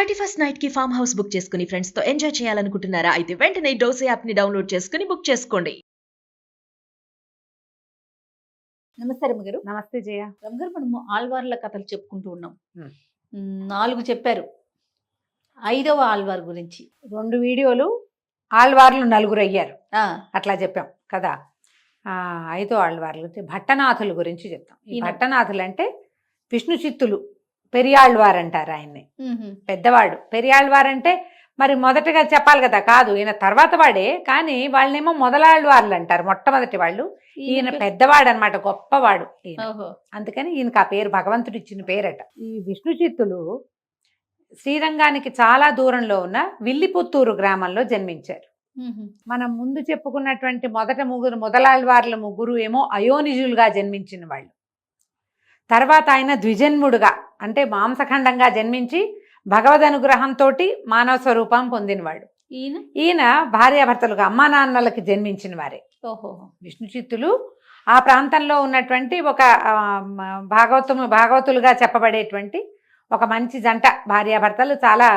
31st night కి farm house book చేసుకుని friends తో ఎంజాయ్ చేయాలనుకుంటున్నారా? అయితే వెంటనే డోసే యాప్ ని డౌన్లోడ్ చేసుకుని బుక్ చేసుకోండి. నమస్తే రమ్మగారు. నమస్తే జయ. రమ్మగారు, మనము ఆళ్వార్ల కథలు చెప్పుకుంటూ ఉన్నాం. హ్మ్. 4 చెప్పారు. 5వ ఆళ్వార్ గురించి 2 వీడియోలు ఆళ్వార్లు 4 అయ్యారు. ఆ, అట్లా చెప్పాం కదా. 5వ ఆళ్వార్లు భట్టనాథుల గురించి చెప్తాం. ఈ ఈయన- భట్టనాథులు అంటే విష్ణు చిత్తులు, పెరియాళ్వార్ అంటారు ఆయన్ని. పెద్దవాడు పెరియాళ్వార్ అంటే మరి మొదటగా చెప్పాలి కదా, కాదు ఈయన తర్వాత వాడే, కానీ వాళ్ళనేమో మొదలాళ్వార్లు అంటారు, మొట్టమొదటి వాళ్ళు. ఈయన పెద్దవాడు అనమాట, గొప్పవాడు ఈయన. ఓహో. అందుకని ఈయనకు ఆ పేరు భగవంతుడు ఇచ్చిన పేరట. ఈ విష్ణు చిత్తులు శ్రీరంగానికి చాలా దూరంలో ఉన్న విల్లిపుత్తూరు గ్రామంలో జన్మించారు. మనం ముందు చెప్పుకున్నటువంటి మొదలాళ్వార్ల ముగ్గురు ఏమో అయోనిజులుగా జన్మించిన వాళ్ళు. తర్వాత ఆయన ద్విజన్ముడుగా అంటే మాంసఖండంగా జన్మించి భగవద్ అనుగ్రహంతో మానవ స్వరూపం పొందినవాడు. ఈయన భార్యాభర్తలుగా అమ్మా నాన్నలకి జన్మించిన వారే. ఓహో. విష్ణు చిత్తులు ఆ ప్రాంతంలో ఉన్నటువంటి ఒక భాగవతులుగా చెప్పబడేటువంటి ఒక మంచి జంట భార్యాభర్తలు, చాలా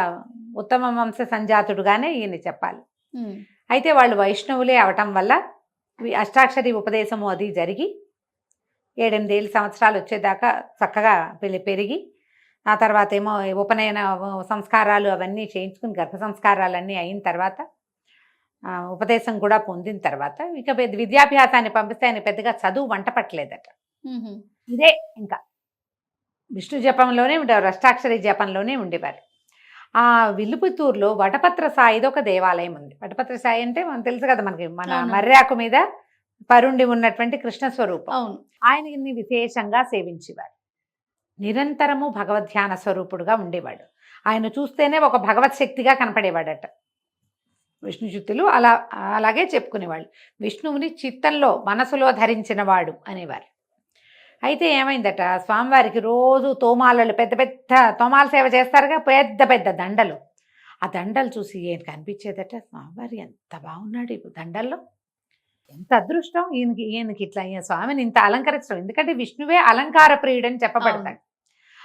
ఉత్తమ వంశ సంజాతుడుగానే ఈయన చెప్పాలి. అయితే వాళ్ళు వైష్ణవులే అవటం వల్ల అష్టాక్షరి ఉపదేశము అది జరిగి 7-8 సంవత్సరాలు వచ్చేదాకా చక్కగా పెరిగి, ఆ తర్వాత ఏమో ఉపనయన సంస్కారాలు అవన్నీ చేయించుకుని గర్భ సంస్కారాలన్నీ అయిన తర్వాత ఉపదేశం కూడా పొందిన తర్వాత ఇక విద్యాభ్యాసాన్ని పంపిస్తే ఆయన పెద్దగా చదువు వంట పట్టలేదట. ఇదే ఇంకా విష్ణు జపంలోనే ఉండేవారు, అష్టాక్షరి జపంలోనే ఉండేవారు. ఆ విల్లుపుత్తూరులో వటపత్ర సాయిది ఒక దేవాలయం ఉంది. వటపత్ర సాయి అంటే మనకు తెలుసు కదా, మనకి మన మర్యాకు మీద పరుండి ఉన్నటువంటి కృష్ణ స్వరూపం. అవును. ఆయనని విశేషంగా సేవించేవారు. నిరంతరము భగవద్ధ్యాన స్వరూపుడుగా ఉండేవాడు. ఆయన చూస్తేనే ఒక భగవత్ శక్తిగా కనపడేవాడట. విష్ణు చిత్తులు అలాగే చెప్పుకునేవాళ్ళు. విష్ణువుని చిత్తంలో మనసులో ధరించిన వాడు అనేవారు. అయితే ఏమైందట, స్వామివారికి రోజు తోమాలలు, పెద్ద పెద్ద తోమాల సేవ చేస్తారుగా, పెద్ద పెద్ద దండలు. ఆ దండలు చూసి ఈయనకి అనిపించేదట, స్వామివారి ఎంత బాగున్నాడు ఈ దండల్లో, ఎంత అదృష్టం ఈయనకి ఇట్లా స్వామిని ఇంత అలంకరించడం. ఎందుకంటే విష్ణువే అలంకార ప్రియుడని చెప్పబడతాడు.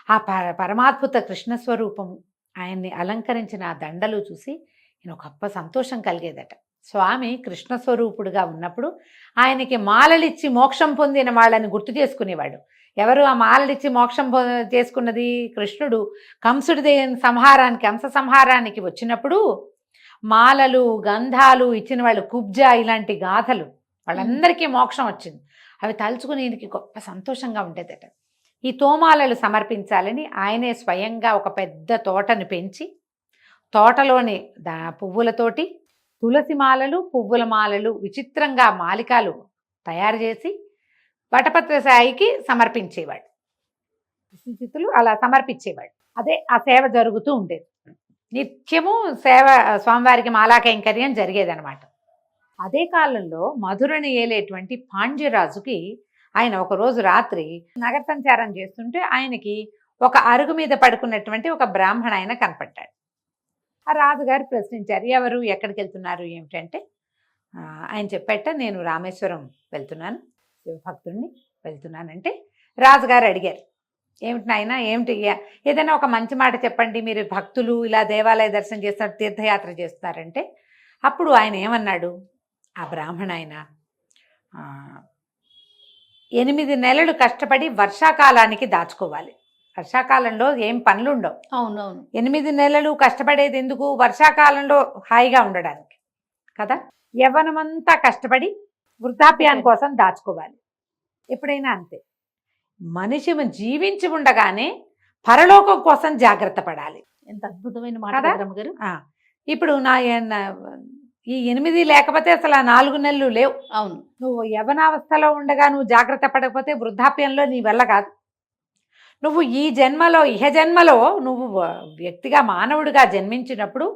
ఆ పరమాద్భుత కృష్ణ స్వరూపము ఆయన్ని అలంకరించిన ఆ దండలు చూసి ఈయన గొప్ప సంతోషం కలిగేదట. స్వామి కృష్ణ స్వరూపుడుగా ఉన్నప్పుడు ఆయనకి మాలలిచ్చి మోక్షం పొందిన వాళ్ళని గుర్తు చేసుకునేవాడు. ఎవరు ఆ మాలలిచ్చి మోక్షం చేసుకున్నది? కృష్ణుడు కంసుడి అంశ సంహారానికి వచ్చినప్పుడు మాలలు గంధాలు ఇచ్చిన వాళ్ళు, కుబ్జ ఇలాంటి గాథలు, వాళ్ళందరికీ మోక్షం వచ్చింది. అవి తలుచుకుని ఈయనకి గొప్ప సంతోషంగా ఉండేదట. ఈ తోమాలలు సమర్పించాలని ఆయనే స్వయంగా ఒక పెద్ద తోటను పెంచి, తోటలోని పువ్వులతోటి తులసి మాలలు, పువ్వుల మాలలు, విచిత్రంగా మాలికలు తయారు చేసి వటపత్ర సాయికి సమర్పించేవాడు. విష్ణుచిత్తులు అలా సమర్పించేవాడు. అదే ఆ సేవ జరుగుతూ ఉండేది. నిత్యము సేవ, స్వామివారికి మాలా కైంకర్యం జరిగేదనమాట. అదే కాలంలో మధురని ఏలేటువంటి పాండ్యరాజుకి ఆయన ఒకరోజు రాత్రి నగర సంచారం చేస్తుంటే ఆయనకి ఒక అరుగు మీద పడుకున్నటువంటి ఒక బ్రాహ్మణ ఆయన కనపడ్డాడు. ఆ రాజుగారు ప్రశ్నించారు, ఎవరు, ఎక్కడికి వెళ్తున్నారు ఏమిటంటే ఆయన చెప్పేట, నేను రామేశ్వరం వెళ్తున్నాను, శివభక్తుడిని వెళ్తున్నానంటే రాజుగారు అడిగారు, ఏమిటి నాయన, ఏమిటి, ఏదైనా ఒక మంచి మాట చెప్పండి, మీరు భక్తులు ఇలా దేవాలయ దర్శనం చేస్తున్నారు, తీర్థయాత్ర చేస్తున్నారంటే అప్పుడు ఆయన ఏమన్నాడు, ఆ బ్రాహ్మణ ఆయన 8 నెలలు కష్టపడి వర్షాకాలానికి దాచుకోవాలి. వర్షాకాలంలో ఏం పనులు ఉండవు. అవునవును. 8 నెలలు కష్టపడేది ఎందుకు? వర్షాకాలంలో హాయిగా ఉండడానికి కదా. యవ్వనమంతా కష్టపడి వృద్ధాప్యాన్ని కోసం దాచుకోవాలి. ఎప్పుడైనా అంతే. మనిషి జీవించి ఉండగానే పరలోకం కోసం జాగ్రత్త పడాలి. ఎంత అద్భుతమైన మాట కదా? రమ్మగారు. ఇప్పుడు ఈ 8 లేకపోతే అసలు ఆ 4 నెలలు లేవు. అవును. నువ్వు యవనావస్థలో ఉండగా నువ్వు జాగ్రత్త పడకపోతే వృద్ధాప్యంలో నీ వల్ల కాదు. నువ్వు ఈ జన్మలో, ఇహ జన్మలో నువ్వు వ్యక్తిగా మానవుడిగా జన్మించినప్పుడు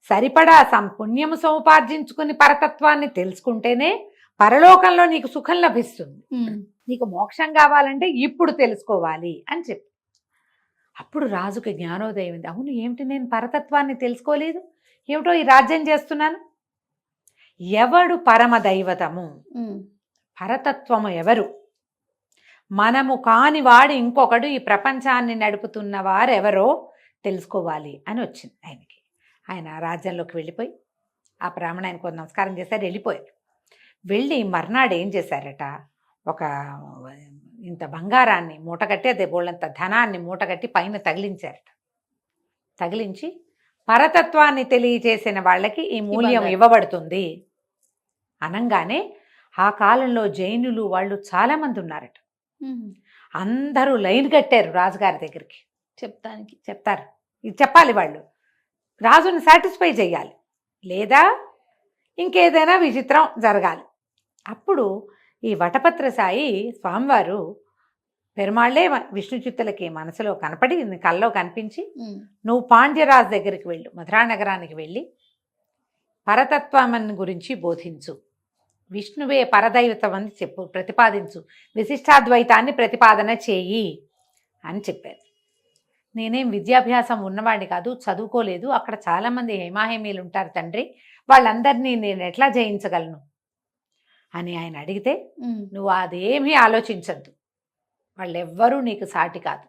సరిపడా పుణ్యము సముపార్జించుకుని పరతత్వాన్ని తెలుసుకుంటేనే పరలోకంలో నీకు సుఖం లభిస్తుంది. నీకు మోక్షం కావాలంటే ఇప్పుడు తెలుసుకోవాలి అని చెప్పి, అప్పుడు రాజుకి జ్ఞానోదయం ఉంది. అవును, ఏమిటి, నేను పరతత్వాన్ని తెలుసుకోలేదు, ఏమిటో ఈ రాజ్యం చేస్తున్నాను. ఎవడు పరమదైవతము, పరతత్వము ఎవరు, మనము కాని వాడు ఇంకొకడు ఈ ప్రపంచాన్ని నడుపుతున్న వారెవరో తెలుసుకోవాలి అని వచ్చింది ఆయనకి. ఆయన రాజ్యంలోకి వెళ్ళిపోయి ఆ బ్రాహ్మణ ఆయనకు నమస్కారం చేశారు, వెళ్ళిపోయారు. వెళ్ళి మర్నాడు ఏం చేశారట, ఒక ఇంత బంగారాన్ని మూటగట్టి, అదే బోళ్ళంత ధనాన్ని మూటగట్టి పైన తగిలించారట. తగిలించి పరతత్వాన్ని తెలియజేసిన వాళ్ళకి ఈ మూల్యం ఇవ్వబడుతుంది అనంగానే ఆ కాలంలో జైనులు వాళ్ళు చాలామంది ఉన్నారట. అందరూ లైన్ కట్టారు రాజుగారి దగ్గరికి చెప్తానికి. చెప్తారు, ఇది చెప్పాలి, వాళ్ళు రాజుని సాటిస్ఫై చేయాలి, లేదా ఇంకేదైనా విచిత్రం జరగాలి. అప్పుడు ఈ వటపత్ర సాయి స్వామివారు పెరుమాళ్లే విష్ణు చిత్తులకి మనసులో కనపడి, కల్లో కనిపించి, నువ్వు పాండ్యరాజు దగ్గరికి వెళ్ళు, మధురా నగరానికి వెళ్ళి పరతత్వమని గురించి బోధించు, విష్ణువే పరదైవతం అని చెప్పు, ప్రతిపాదించు, విశిష్టాద్వైతాన్ని ప్రతిపాదన చేయి అని చెప్పారు. నేనేం విద్యాభ్యాసం ఉన్నవాడిని కాదు, చదువుకోలేదు, అక్కడ చాలామంది హేమాహేమీలు ఉంటారు తండ్రి, వాళ్ళందరినీ నేను ఎట్లా జయించగలను అని ఆయన అడిగితే, నువ్వు అదేమీ ఆలోచించద్దు, వాళ్ళెవ్వరూ నీకు సాటి కాదు,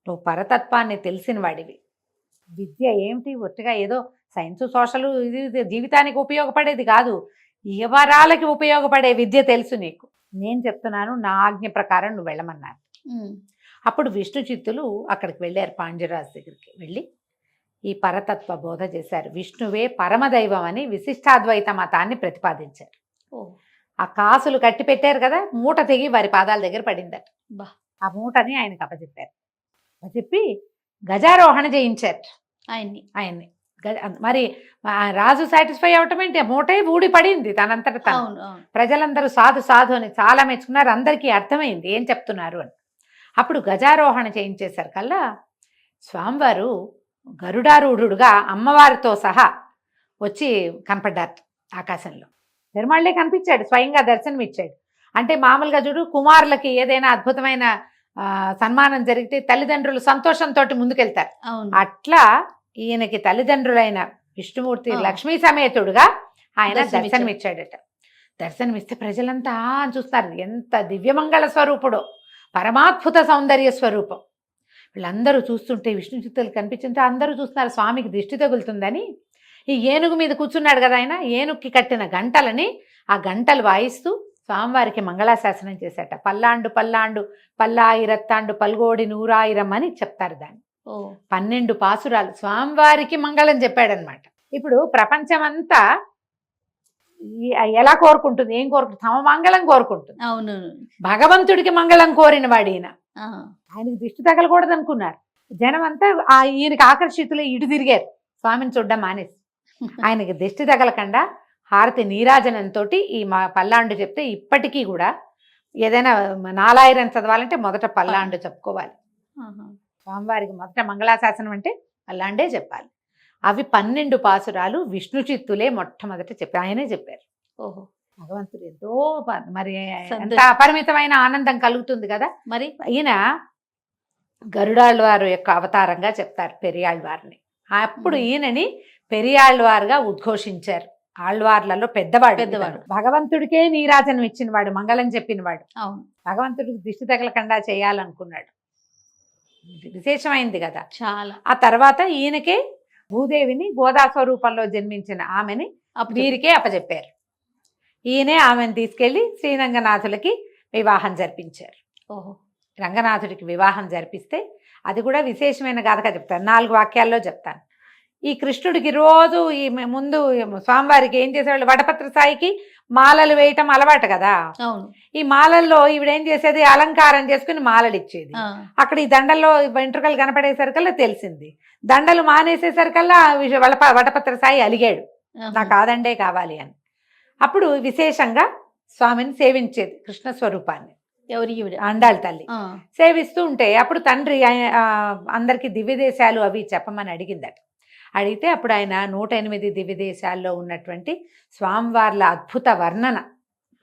నువ్వు పరతత్వాన్ని తెలిసిన వాడివి, విద్య ఏమిటి ఒట్టిగా ఏదో సైన్స్ సోషల్ ఇది జీవితానికి ఉపయోగపడేది కాదు, యువరాలకి ఉపయోగపడే విద్య తెలుసు నీకు, నేను చెప్తున్నాను, నా ఆజ్ఞ ప్రకారం నువ్వు వెళ్ళమన్నారు. అప్పుడు విష్ణు చిత్తులు అక్కడికి వెళ్ళారు, పాండ్యరాజు దగ్గరికి వెళ్ళి ఈ పరతత్వ బోధ చేశారు. విష్ణువే పరమదైవం అని విశిష్టాద్వైత మతాన్ని ప్రతిపాదించారు. ఆ కాసులు కట్టి పెట్టారు కదా, మూట తెగి వారి పాదాల దగ్గర పడిందట. ఆ మూటని ఆయనకు అప్పచెప్పారు. అప్పచెప్పి గజారోహణ చేయించారు ఆయన్ని. మరి రాజు సాటిస్ఫై అవటం ఏంటి, మూటే ఊడి పడింది తనంతట తను. ప్రజలందరూ సాధు సాధు అని చాలా మెచ్చుకున్నారు, అందరికీ అర్థమైంది ఏం చెప్తున్నారు అని. అప్పుడు గజారోహణ చేయించేశారు కల్లా స్వామివారు గరుడారూఢుడుగా అమ్మవారితో సహా వచ్చి కనపడ్డారు ఆకాశంలో. పెరుమాళ్లే కనిపించాడు, స్వయంగా దర్శనం ఇచ్చాడు. అంటే మామూలుగా చూడు, కుమారులకి ఏదైనా అద్భుతమైన సన్మానం జరిగితే తల్లిదండ్రులు సంతోషంతో ముందుకెళ్తారు, అట్లా ఈయనకి తల్లిదండ్రులైన విష్ణుమూర్తి లక్ష్మీ సమేతుడుగా ఆయన దర్శనమిచ్చాడట. దర్శనమిస్తే ప్రజలంతా చూస్తారు, ఎంత దివ్యమంగళ స్వరూపుడో, పరమాద్భుత సౌందర్య స్వరూపం. వీళ్ళందరూ చూస్తుంటే విష్ణు చిత్తులు కనిపించుంటే అందరూ చూస్తున్నారు, స్వామికి దిష్టి తగులుతుందని ఈ ఏనుగు మీద కూర్చున్నాడు కదా ఆయన, ఏనుగుకి కట్టిన గంటలని ఆ గంటలు వాయిస్తూ స్వామివారికి మంగళాశాసనం చేశాట. పల్లాండు పల్లాండు పల్లాయిరత్తాండు పల్గోడి నూరాయిరం అని చెప్తారు దాన్ని. 12 పాసురాలు స్వామివారికి మంగళం చెప్పాడనమాట. ఇప్పుడు ప్రపంచమంతా ఎలా కోరుకుంటుంది, ఏం కోరుకుంటుంది, తమ మంగళం కోరుకుంటుంది. అవును, భగవంతుడికి మంగళం కోరిన వాడు ఈయన. ఆయనకి దిష్టి తగలకూడదు అనుకున్నారు జనం అంతా, ఈయనకి ఆకర్షితులు ఇటు తిరిగారు, స్వామిని చూడడం మానేసి. ఆయనకి దిష్టి తగలకుండా హారతి నీరాజనంతో ఈ పల్లాండు చెప్తే ఇప్పటికీ కూడా ఏదైనా 4000 చదవాలంటే మొదట పల్లాండు చెప్పుకోవాలి. స్వామివారికి మొదట మంగళాశాసనం అంటే పల్లాండే చెప్పాలి. అవి 12 పాసురాలు విష్ణు చిత్తులే మొట్టమొదట చెప్పి ఆయనే చెప్పారు. ఓహో, భగవంతుడు ఎంతో మరి ఎంత అపరిమితమైన ఆనందం కలుగుతుంది కదా. మరి ఈయన గరుడాళ్వారు యొక్క అవతారంగా చెప్తారు పెరియాళ్వారిని. అప్పుడు ఈయనని పెరియాళ్వారుగా ఉద్ఘోషించారు. ఆళ్వార్లలో పెద్దవాడు, భగవంతుడికే నీరాజనం ఇచ్చినవాడు, మంగళం చెప్పినవాడు. అవును, భగవంతుడికి దిష్టి తగలకుండా చేయాలనుకున్నాడు. విశేషమైంది కదా చాలా. ఆ తర్వాత ఈయనకే భూదేవిని గోదా స్వరూపంలో జన్మించిన ఆమెని వీరికే అప్పచెప్పారు. ఈయనే ఆమెను తీసుకెళ్లి శ్రీరంగనాథులకి వివాహం జరిపించారు. ఓహో, రంగనాథుడికి వివాహం జరిపిస్తే అది కూడా విశేషమైన గాథగా చెప్తాను, 4 వాక్యాల్లో చెప్తాను. ఈ కృష్ణుడికి రోజు ఈ ముందు స్వామివారికి ఏం చేసేవాళ్ళు, వటపత్ర సాయికి మాలలు వేయటం అలవాటు కదా. అవును, ఈ మాలల్లో ఈవిడేం చేసేది, అలంకారం చేసుకుని మాలలు ఇచ్చేది. అక్కడ ఈ దండల్లో వెంట్రుకలు కనపడేసరికల్లా తెలిసింది. దండలు మానేసేసరికల్లా వటపత్ర సాయి అలిగాడు, నాకు ఆ దండే కావాలి అని. అప్పుడు విశేషంగా స్వామిని సేవించేది, కృష్ణ స్వరూపాన్ని. అండాళ్ళ తల్లి సేవిస్తూ ఉంటే అప్పుడు తండ్రి అందరికి దివ్యదేశాలు అవి చెప్పమని అడిగిందట. అడిగితే అప్పుడు ఆయన 108 దివ్యదేశాల్లో ఉన్నటువంటి స్వామివార్ల అద్భుత వర్ణన,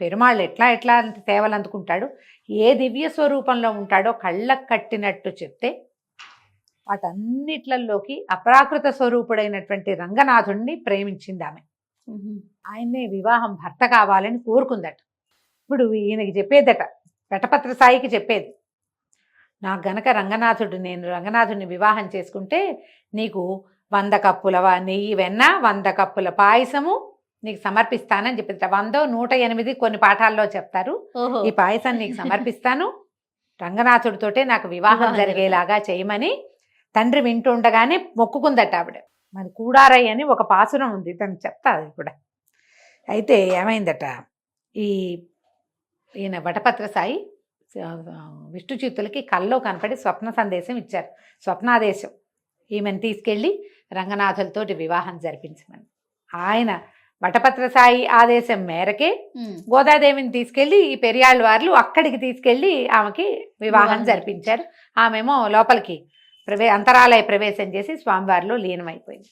పెరుమాళ్ళు ఎట్లా సేవలు అందుకుంటాడు, ఏ దివ్య స్వరూపంలో ఉంటాడో కళ్ళకు కట్టినట్టు చెప్తే వాటన్నిట్లలోకి అప్రాకృత స్వరూపుడైనటువంటి రంగనాథుడిని ప్రేమించింది ఆమె. ఆయన్నే వివాహం భర్త కావాలని కోరుకుందట. ఇప్పుడు ఈయనకి చెప్పేదట, వటపత్ర సాయికి చెప్పేది, నాకు గనక నేను రంగనాథుడిని వివాహం చేసుకుంటే నీకు 100 కప్పుల నెయ్యి వెన్న 100 కప్పుల పాయసము నీకు సమర్పిస్తానని చెప్పి 100 108 కొన్ని పాఠాల్లో చెప్తారు. ఓహో ఈ పాయసం నీకు సమర్పిస్తాను, రంగనాథుడితోటే నాకు వివాహం వివాహం జరిగేలాగా చేయమని తండ్రి వింటుండగానే మొక్కుకుందట ఆవిడ. మరి కూడారై అని ఒక పాసురం ఉంది, తను చెప్తా అది కూడా. అయితే ఏమైందట, ఈయన వటపత్ర సాయి విష్ణు చిత్తులకి కల్లో కనపడి స్వప్న సందేశం ఇచ్చారు, స్వప్నాదేశం. ఈమెను తీసుకెళ్ళి రంగనాథులతోటి వివాహం జరిపించమని. ఆయన వటపత్ర సాయి ఆదేశం మేరకే గోదాదేవిని తీసుకెళ్లి ఈ పెరియాళ్ళ వార్లు అక్కడికి తీసుకెళ్లి ఆమెకి వివాహం జరిపించారు. ఆమెమో లోపలికి అంతరాలయ ప్రవేశం చేసి స్వామివారిలో లీనమైపోయింది.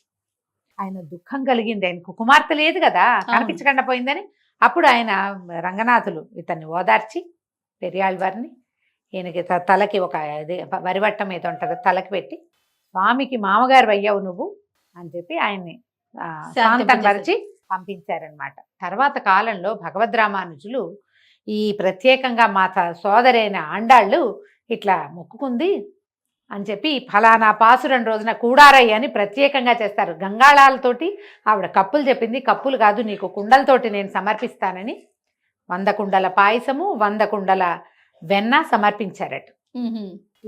ఆయన దుఃఖం కలిగింది, ఆయనకు కుమార్తె లేదు కదా, కనిపించకుండా పోయిందని. అప్పుడు ఆయన రంగనాథులు ఇతన్ని ఓదార్చి పెరియాళ్ళ వారిని ఈయనకి తలకి ఒక వరివట్టం మీద ఉంటుంది తలకి పెట్టి, స్వామికి మామగారు అయ్యావు నువ్వు అని చెప్పి ఆయన్ని శాంతంపరిచి పంపించారనమాట. తర్వాత కాలంలో భగవద్ రామానుజులు ఈ ప్రత్యేకంగా మా సోదరైన ఆండాళ్ళు ఇట్లా మొక్కుకుంది అని చెప్పి ఫలానా పాసురం రోజున కూడారై అని ప్రత్యేకంగా చేస్తారు. గంగాళాలతోటి ఆవిడ కప్పులు చెప్పింది, కప్పులు కాదు నీకు కుండలతోటి నేను సమర్పిస్తానని 100 కుండల పాయసము 100 కుండల వెన్న సమర్పించారట.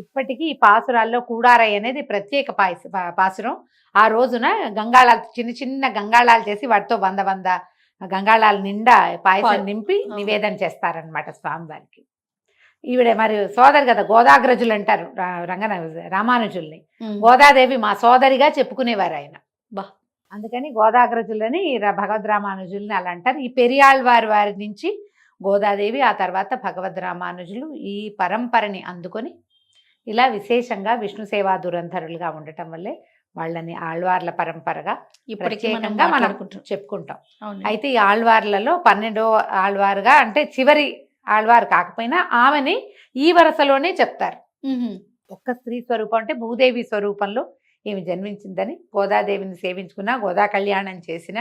ఇప్పటికీ ఈ పాసురాల్లో కూడారై అనేది ప్రత్యేక పాసురం. ఆ రోజున గంగాళాలు చిన్న చిన్న గంగాళాలు చేసి వాటితో 100 గంగాళాల నిండా పాయసం నింపి నివేదన చేస్తారనమాట స్వామివారికి. ఈవిడ మరి సోదరి కదా, గోదాగ్రజులు అంటారు రామానుజుల్ని. గోదాదేవి మా సోదరిగా చెప్పుకునేవారు ఆయన. అందుకని గోదాగ్రజులని భగవద్ రామానుజుల్ని అలా అంటారు. ఈ పెరియాళ్ళ వారి నుంచి గోదాదేవి, ఆ తర్వాత భగవద్ రామానుజులు ఈ పరంపరని అందుకొని ఇలా విశేషంగా విష్ణు సేవా దురంధరులుగా ఉండటం వల్లే వాళ్ళని ఆళ్వార్ల పరంపరగా ప్రత్యేకంగా మనం చెప్పుకుంటాం. అయితే ఈ ఆళ్వార్లలో 12వ ఆళ్వారుగా, అంటే చివరి ఆళ్వారు కాకపోయినా ఆమెని ఈ వరుసలోనే చెప్తారు. ఒక్క స్త్రీ స్వరూపం అంటే భూదేవి స్వరూపంలో ఈమె జన్మించిందని. గోదాదేవిని సేవించుకున్న, గోదా కళ్యాణం చేసిన,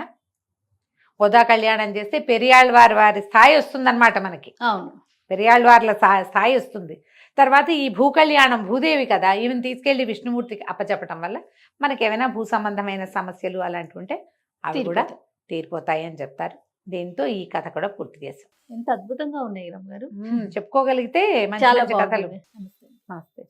గోదా కళ్యాణం చేస్తే పెరియాళ్ళ వారి స్థాయి వస్తుందన్నమాట మనకి. అవును, పెరియాళ్ళ వార్ల స్థాయి వస్తుంది. తర్వాత ఈ భూకళ్యాణం భూదేవి కదా, ఈమెను తీసుకెళ్లి విష్ణుమూర్తికి అప్పచెప్పటం వల్ల మనకి ఏమైనా భూ సంబంధమైన సమస్యలు అలాంటివి ఉంటే అవి కూడా తీరిపోతాయి అని చెప్తారు. దీంతో ఈ కథ కూడా పూర్తి చేశాం. ఎంత అద్భుతంగా ఉన్నాయి రమ్మ గారు, చెప్పుకోగలిగితే మంచి చాలా మంచి కథలు. బాగుంది. నమస్తే. నమస్తే.